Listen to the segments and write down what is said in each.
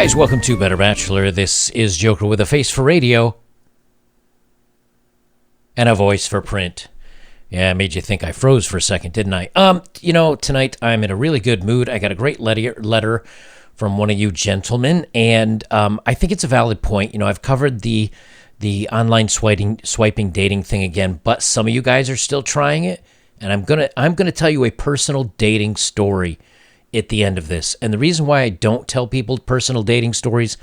guys, welcome to Better Bachelor. This is Joker with a face for radio and a voice for print. Yeah, I made you think I froze for a second, didn't I? Tonight I'm in a really good mood. I got a great letter from one of you gentlemen, and I think it's a valid point. You know, I've covered the online swiping dating thing again, but some of you guys are still trying it, and I'm gonna tell you a personal dating story at the end of this. And the reason why I don't tell people personal dating stories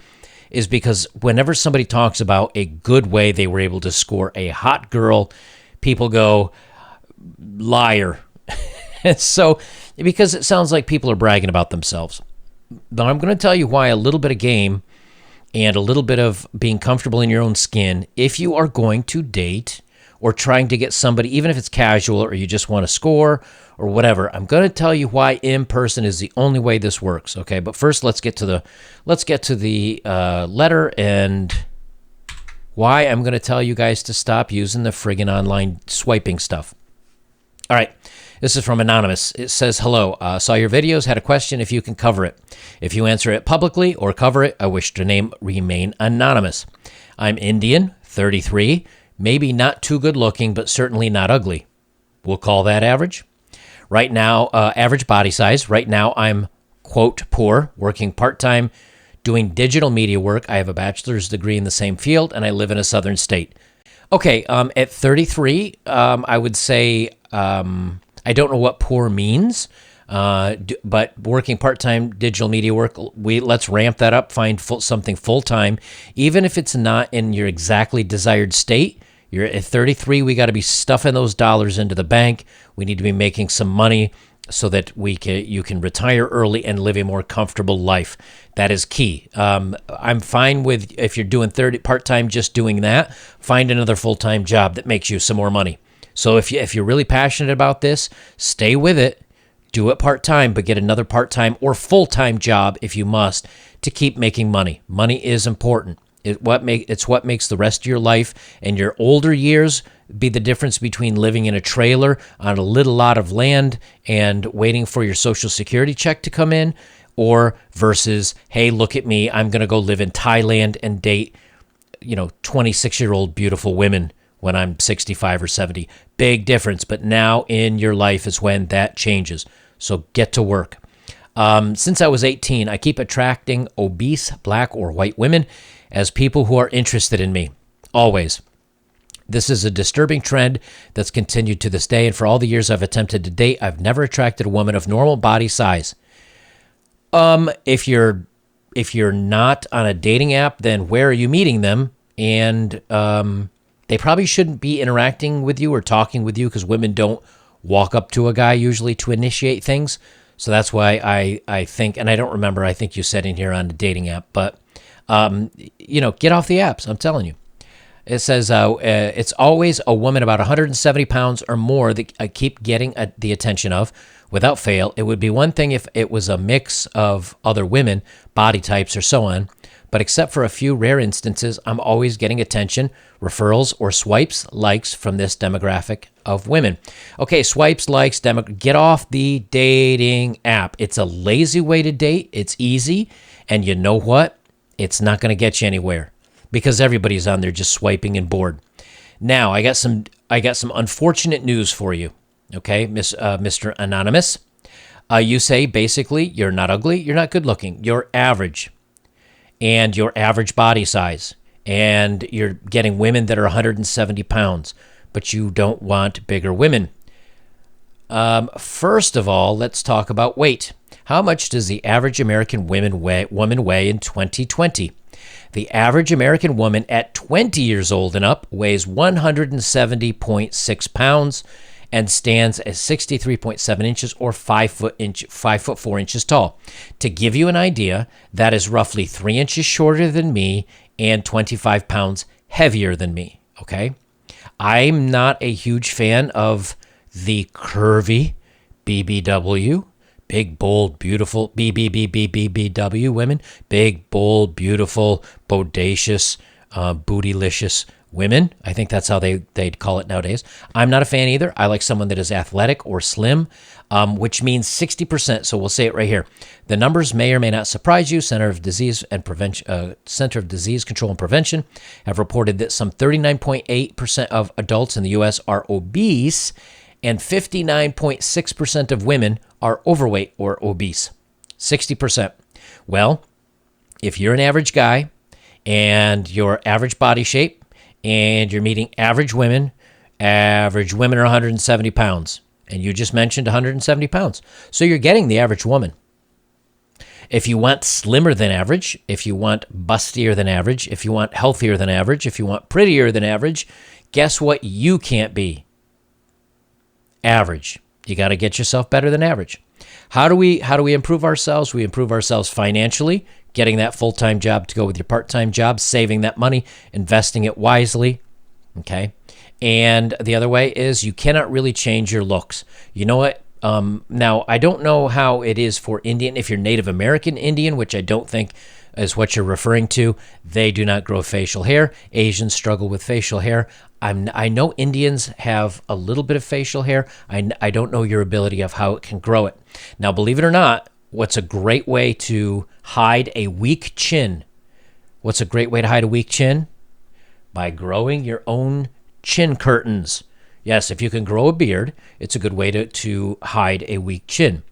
is because whenever somebody talks about a good way they were able to score a hot girl, people go, liar. So, because it sounds like people are bragging about themselves. But I'm going to tell you why a little bit of game and a little bit of being comfortable in your own skin, if you are going to date or trying to get somebody, even if it's casual or you just want to score or whatever, I'm going to tell you why in person is the only way this works. Okay, but first let's get to the letter and why I'm going to tell you guys to stop using the friggin' online swiping stuff. All right, this is from Anonymous. It says, hello, saw your videos, had a question if you can cover it. If you answer it publicly or cover it, I wish to remain anonymous. I'm Indian, 33, maybe not too good looking, but certainly not ugly. We'll call that average. Right now, average body size. Right now, I'm, quote, poor, working part-time, doing digital media work. I have a bachelor's degree in the same field, and I live in a southern state. Okay, at 33, I would say I don't know what poor means, but working part-time digital media work, let's ramp that up, find something full-time. Even if it's not in your exactly desired state, you're at 33, we got to be stuffing those dollars into the bank. We need to be making some money so that you can retire early and live a more comfortable life. That is key. I'm fine with if you're doing 30 part-time, just doing that. Find another full-time job that makes you some more money. So if you're really passionate about this, stay with it. Do it part-time, but get another part-time or full-time job if you must to keep making money. Money is important. It's what makes the rest of your life and your older years be the difference between living in a trailer on a little lot of land and waiting for your Social Security check to come in, or versus, hey, look at me, I'm going to go live in Thailand and date, 26-year-old beautiful women when I'm 65 or 70. Big difference, but now in your life is when that changes. So get to work. Since I was 18, I keep attracting obese black or white women as people who are interested in me. Always. This is a disturbing trend that's continued to this day, and for all the years I've attempted to date, I've never attracted a woman of normal body size. If you're not on a dating app, then where are you meeting them? And they probably shouldn't be interacting with you or talking with you, because women don't walk up to a guy usually to initiate things. So that's why I think, and I don't remember, I think you said in here on the dating app, but get off the apps. I'm telling you. It says it's always a woman about 170 pounds or more that I keep getting the attention of without fail. It would be one thing if it was a mix of other women, body types, or so on. But except for a few rare instances, I'm always getting attention, referrals, or swipes, likes from this demographic of women. Okay, swipes, likes, get off the dating app. It's a lazy way to date. It's easy. And you know what? It's not going to get you anywhere because everybody's on there just swiping and bored. Now, I got some unfortunate news for you. Okay, Mr. Anonymous. You say basically you're not ugly, you're not good looking, you're average. And your average body size, and you're getting women that are 170 pounds, but you don't want bigger women. First of all, let's talk about weight. How much does the average American woman weigh in 2020? The average American woman at 20 years old and up weighs 170.6 pounds and stands at 63.7 inches or 5 foot 4 inches tall. To give you an idea, that is roughly 3 inches shorter than me and 25 pounds heavier than me, okay? I'm not a huge fan of the curvy BBW, big, bold, beautiful BBBBBBW women, big, bold, beautiful, bodacious, bootylicious women. I think that's how they'd call it nowadays. I'm not a fan either. I like someone that is athletic or slim, which means 60%. So we'll say it right here. The numbers may or may not surprise you. Center of Disease Control and Prevention have reported that some 39.8% of adults in the U.S. are obese, and 59.6% of women are overweight or obese. 60%. Well, if you're an average guy and your average body shape, and you're meeting average women are 170 pounds. And you just mentioned 170 pounds. So you're getting the average woman. If you want slimmer than average, if you want bustier than average, if you want healthier than average, if you want prettier than average, guess what you can't be? Average. You got to get yourself better than average. How do we improve ourselves? We improve ourselves financially, getting that full-time job to go with your part-time job, saving that money, investing it wisely, okay? And the other way is you cannot really change your looks. You know what? Now, I don't know how it is for Indian. If you're Native American Indian, which I don't think is what you're referring to, they do not grow facial hair. Asians struggle with facial hair. I know Indians have a little bit of facial hair. I don't know your ability of how it can grow it. Now, believe it or not, what's a great way to hide a weak chin? What's a great way to hide a weak chin? By growing your own chin curtains. Yes, if you can grow a beard, it's a good way to hide a weak chin.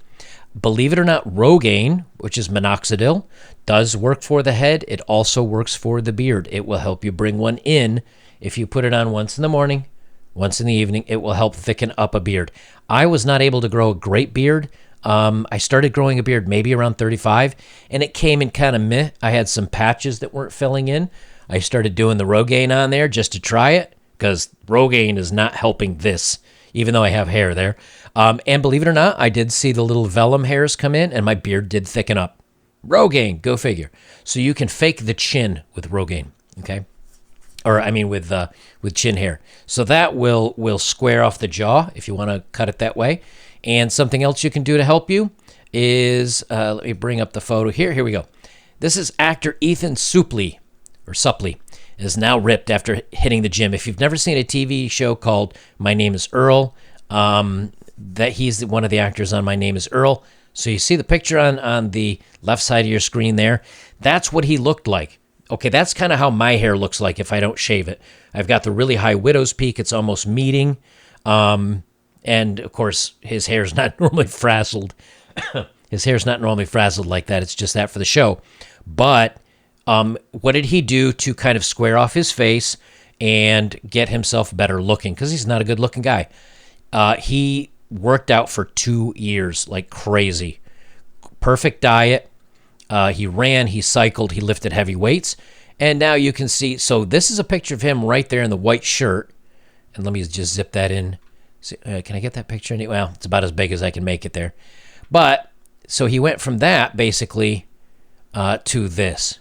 Believe it or not, Rogaine, which is minoxidil, does work for the head. It also works for the beard. It will help you bring one in. If you put it on once in the morning, once in the evening, it will help thicken up a beard. I was not able to grow a great beard. I started growing a beard maybe around 35, and it came in kind of meh. I had some patches that weren't filling in. I started doing the Rogaine on there just to try it, because Rogaine is not helping this, even though I have hair there. And believe it or not, I did see the little vellum hairs come in, and my beard did thicken up. Rogaine, go figure. So you can fake the chin with Rogaine, okay? Or I mean with chin hair. So that will square off the jaw if you want to cut it that way. And something else you can do to help you is, let me bring up the photo here. Here we go. This is actor Ethan Suplee, is now ripped after hitting the gym. If you've never seen a TV show called My Name is Earl, that he's one of the actors on My Name is Earl. So you see the picture on the left side of your screen there. That's what he looked like. Okay, that's kind of how my hair looks like if I don't shave it. I've got the really high widow's peak. It's almost meeting. And, of course, his hair's not normally frazzled. His hair's not normally frazzled like that. It's just that for the show. But what did he do to kind of square off his face and get himself better looking? Because he's not a good-looking guy. He worked out for 2 years like crazy. Perfect diet. He ran, he cycled, he lifted heavy weights. And now you can see, so this is a picture of him right there in the white shirt. And let me just zip that in. Can I get that picture? Well, it's about as big as I can make it there. But, so he went from that, basically, to this,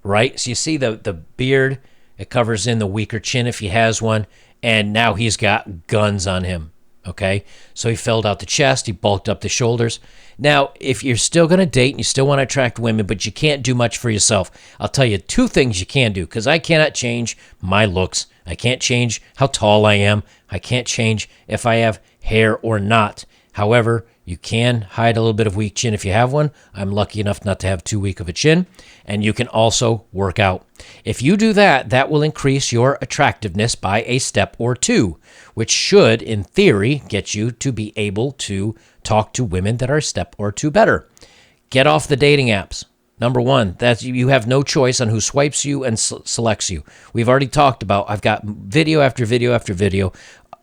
right? So you see the beard, it covers in the weaker chin if he has one, and now he's got guns on him, okay? So he filled out the chest, he bulked up the shoulders. Now, if you're still going to date and you still want to attract women, but you can't do much for yourself, I'll tell you 2 things you can do, because I cannot change my looks. I can't change how tall I am. I can't change if I have hair or not. However, you can hide a little bit of weak chin if you have one. I'm lucky enough not to have too weak of a chin. And you can also work out. If you do that, that will increase your attractiveness by a step or 2, which should, in theory, get you to be able to talk to women that are a step or 2 better. Get off the dating apps. Number 1, that you have no choice on who swipes you and selects you. We've already talked about, I've got video after video after video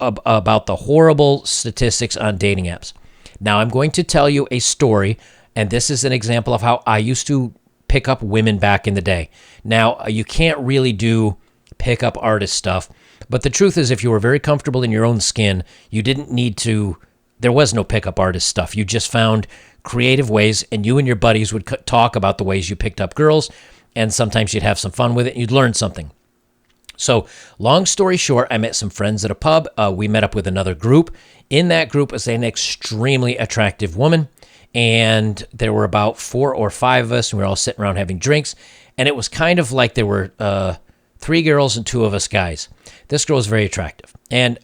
about the horrible statistics on dating apps. Now, I'm going to tell you a story, and this is an example of how I used to pick up women back in the day. Now, you can't really do pickup artist stuff, but the truth is if you were very comfortable in your own skin, you didn't need to, there was no pickup artist stuff. You just found creative ways, and you and your buddies would talk about the ways you picked up girls, and sometimes you'd have some fun with it, and you'd learn something. So, long story short, I met some friends at a pub. We met up with another group. In that group was an extremely attractive woman, and there were about 4 or 5 of us, and we were all sitting around having drinks, and it was kind of like there were 3 girls and 2 of us guys. This girl is very attractive. And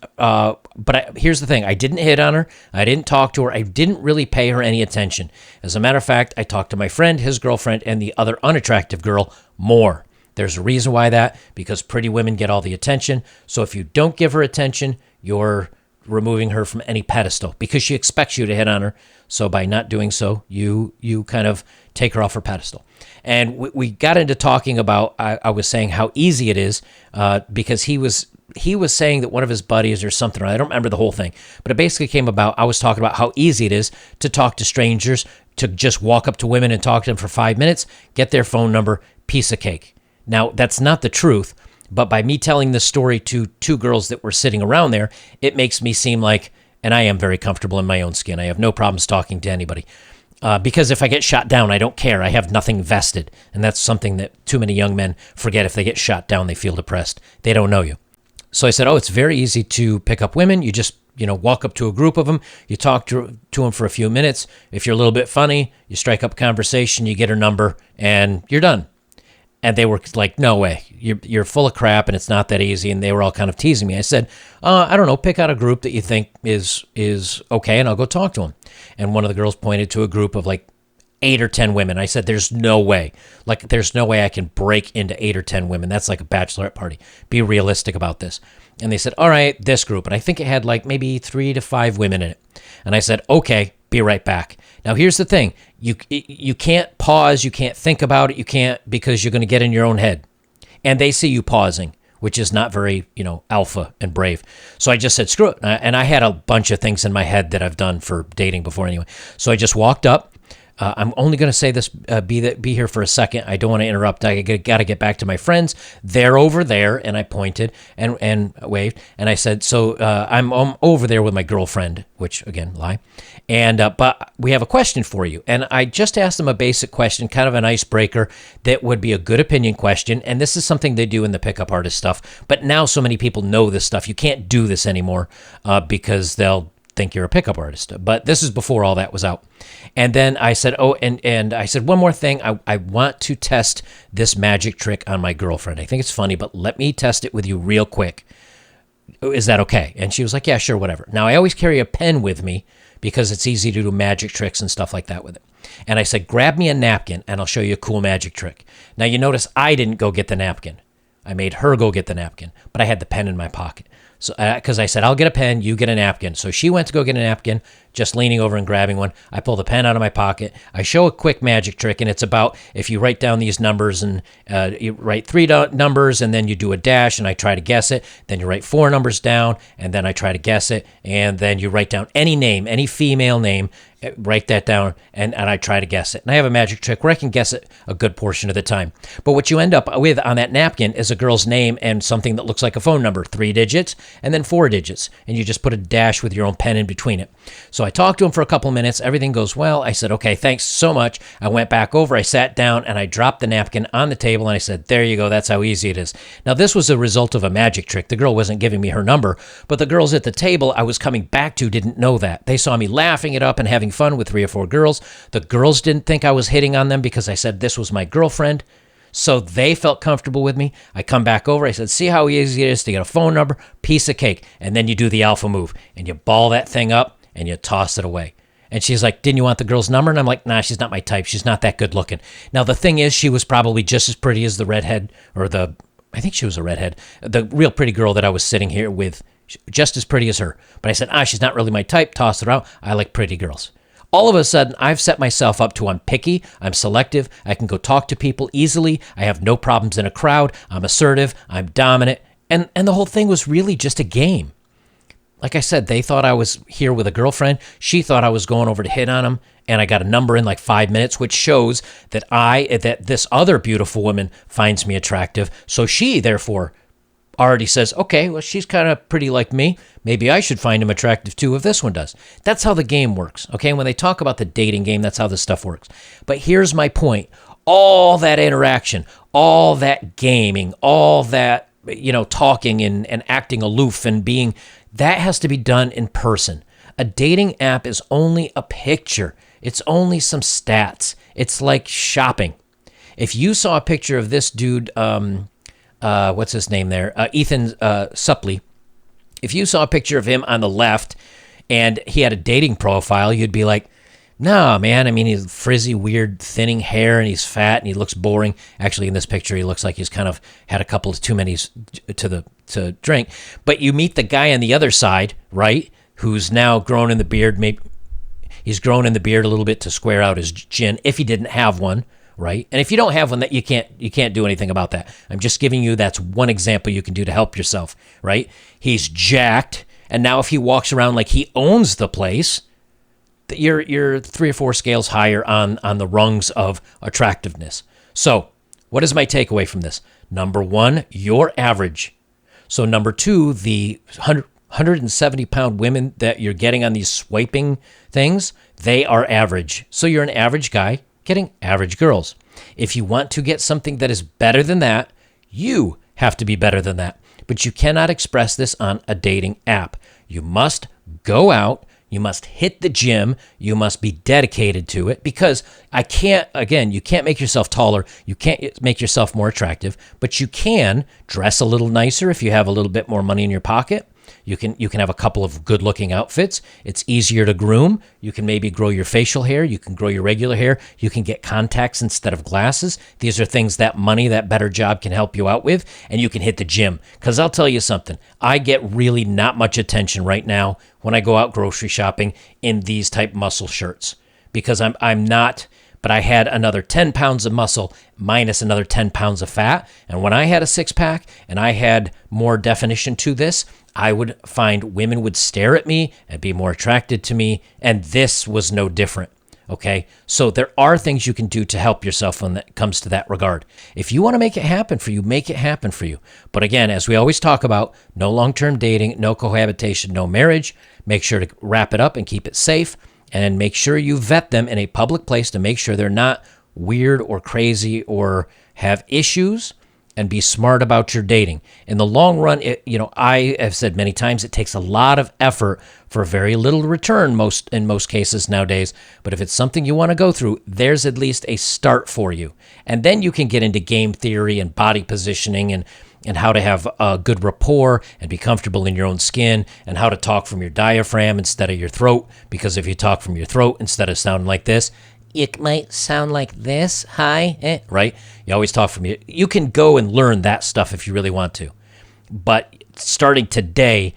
here's the thing. I didn't hit on her. I didn't talk to her. I didn't really pay her any attention. As a matter of fact, I talked to my friend, his girlfriend, and the other unattractive girl more. There's a reason why because pretty women get all the attention. So if you don't give her attention, you're removing her from any pedestal because she expects you to hit on her. So by not doing so, you kind of take her off her pedestal. And we got into talking about, I was saying how easy it is because he was saying that one of his buddies or something, I don't remember the whole thing, but it basically came about, I was talking about how easy it is to talk to strangers, to just walk up to women and talk to them for 5 minutes, get their phone number, piece of cake. Now, that's not the truth, but by me telling this story to 2 girls that were sitting around there, it makes me seem like, and I am very comfortable in my own skin. I have no problems talking to anybody. Because if I get shot down, I don't care. I have nothing vested. And that's something that too many young men forget. If they get shot down, they feel depressed. They don't know you. So I said, it's very easy to pick up women. You just, walk up to a group of them. You talk to them for a few minutes. If you're a little bit funny, you strike up a conversation, you get her number, and you're done. And they were like, no way, you're full of crap and it's not that easy. And they were all kind of teasing me. I said, I don't know, pick out a group that you think is okay and I'll go talk to them. And one of the girls pointed to a group of like 8 or 10 women. I said, there's no way I can break into 8 or 10 women. That's like a bachelorette party. Be realistic about this. And they said, all right, this group. And I think it had like maybe 3 to 5 women in it. And I said, okay, be right back. Now, here's the thing. You can't pause. You can't think about it. You can't, because you're going to get in your own head. And they see you pausing, which is not very, alpha and brave. So I just said, screw it. And I had a bunch of things in my head that I've done for dating before anyway. So I just walked up. I'm only going to say this, be here for a second. I don't want to interrupt. I got to get back to my friends. They're over there. And I pointed and waved. And I said, so I'm over there with my girlfriend, which again, lie. And but we have a question for you. And I just asked them a basic question, kind of an icebreaker that would be a good opinion question. And this is something they do in the pickup artist stuff. But now so many people know this stuff. You can't do this anymore because they'll think you're a pickup artist. But this is before all that was out. And then I said, and I said, one more thing. I want to test this magic trick on my girlfriend. I think it's funny, but let me test it with you real quick. Is that okay? And she was like, yeah, sure, whatever. Now, I always carry a pen with me because it's easy to do magic tricks and stuff like that with it. And I said, grab me a napkin and I'll show you a cool magic trick. Now, you notice I didn't go get the napkin. I made her go get the napkin, but I had the pen in my pocket. So, because I said, I'll get a pen, you get a napkin. So she went to go get a napkin, just leaning over and grabbing one. I pull the pen out of my pocket. I show a quick magic trick, and it's about if you write down these numbers and you write 3 numbers, and then you do a dash, and I try to guess it. Then you write 4 numbers down, and then I try to guess it. And then you write down any name, any female name, write that down, and I try to guess it. And I have a magic trick where I can guess it a good portion of the time. But what you end up with on that napkin is a girl's name and something that looks like a phone number, 3 digits, and then 4 digits. And you just put a dash with your own pen in between it. So I talked to him for a couple minutes. Everything goes well. I said, okay, thanks so much. I went back over. I sat down, and I dropped the napkin on the table, and I said, there you go. That's how easy it is. Now, this was a result of a magic trick. The girl wasn't giving me her number, but the girls at the table I was coming back to didn't know that. They saw me laughing it up and having fun with 3 or 4 girls. The girls didn't think I was hitting on them because I said this was my girlfriend. So they felt comfortable with me. I come back over. I said, see how easy it is to get a phone number? Piece of cake. And then you do the alpha move and you ball that thing up and you toss it away. And she's like, didn't you want the girl's number? And I'm like, nah, she's not my type. She's not that good looking. Now, the thing is, she was probably just as pretty as the redhead I think she was a redhead, the real pretty girl that I was sitting here with, just as pretty as her. But I said, she's not really my type. Toss it out. I like pretty girls. All of a sudden, I've set myself up to I'm picky, I'm selective, I can go talk to people easily, I have no problems in a crowd, I'm assertive, I'm dominant, and the whole thing was really just a game. Like I said, they thought I was here with a girlfriend, she thought I was going over to hit on them, and I got a number in like 5 minutes, which shows that that this other beautiful woman finds me attractive, so she, therefore, already says, okay, well, she's kind of pretty like me. Maybe I should find him attractive too if this one does. That's how the game works, okay? When they talk about the dating game, that's how this stuff works. But here's my point. All that interaction, all that gaming, all that, talking and acting aloof and being, that has to be done in person. A dating app is only a picture. It's only some stats. It's like shopping. If you saw a picture of this dude, what's his name there? Ethan Suplee. If you saw a picture of him on the left and he had a dating profile, you'd be like, no, man. I mean, he's frizzy, weird, thinning hair, and he's fat, and he looks boring. Actually, in this picture, he looks like he's kind of had a couple of too many to drink. But you meet the guy on the other side, right, who's now grown in the beard. Maybe he's grown in the beard a little bit to square out his chin, if he didn't have one, right? And if you don't have one, that you can't do anything about that. I'm just giving you, that's one example you can do to help yourself, right? He's jacked, and now if he walks around like he owns the place, you're 3 or 4 scales higher on the rungs of attractiveness. So what is my takeaway from this? Number 1, you're average. So number 2, the 170-pound women that you're getting on these swiping things, they are average. So you're an average guy getting average girls. If you want to get something that is better than that, you have to be better than that. But you cannot express this on a dating app. You must go out. You must hit the gym. You must be dedicated to it, because you can't make yourself taller. You can't make yourself more attractive, but you can dress a little nicer if you have a little bit more money in your pocket. You can have a couple of good-looking outfits. It's easier to groom. You can maybe grow your facial hair. You can grow your regular hair. You can get contacts instead of glasses. These are things that money, that better job can help you out with, and you can hit the gym. Because I'll tell you something, I get really not much attention right now when I go out grocery shopping in these type muscle shirts, because I'm not, but I had another 10 pounds of muscle minus another 10 pounds of fat. And when I had a 6-pack and I had more definition to this, I would find women would stare at me and be more attracted to me. And this was no different. Okay. So there are things you can do to help yourself when it comes to that regard. If you want to make it happen for you, make it happen for you. But again, as we always talk about, no long-term dating, no cohabitation, no marriage. Make sure to wrap it up and keep it safe. And make sure you vet them in a public place to make sure they're not weird or crazy or have issues, and be smart about your dating. In the long run, I have said many times, it takes a lot of effort for very little return in most cases nowadays. But if it's something you want to go through, there's at least a start for you. And then you can get into game theory and body positioning and how to have a good rapport and be comfortable in your own skin, and how to talk from your diaphragm instead of your throat. Because if you talk from your throat instead of sounding like this, it might sound like this, right? You always talk from you can go and learn that stuff if you really want to. But starting today,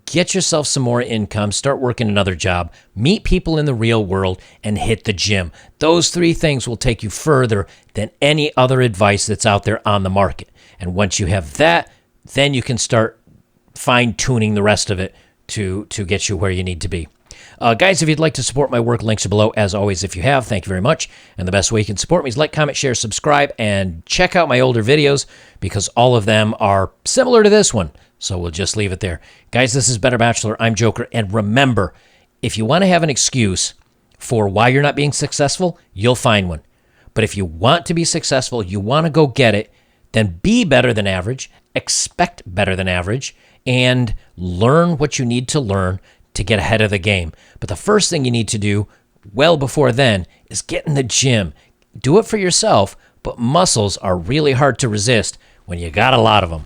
get yourself some more income, start working another job, meet people in the real world, and hit the gym. Those 3 things will take you further than any other advice that's out there on the market. And once you have that, then you can start fine-tuning the rest of it to get you where you need to be. Guys, if you'd like to support my work, links are below. As always, if you have, thank you very much. And the best way you can support me is like, comment, share, subscribe, and check out my older videos, because all of them are similar to this one. So we'll just leave it there. Guys, this is Better Bachelor. I'm Joker. And remember, if you want to have an excuse for why you're not being successful, you'll find one. But if you want to be successful, you want to go get it, then be better than average, expect better than average, and learn what you need to learn to get ahead of the game. But the first thing you need to do, well before then, is get in the gym. Do it for yourself, but muscles are really hard to resist when you got a lot of them.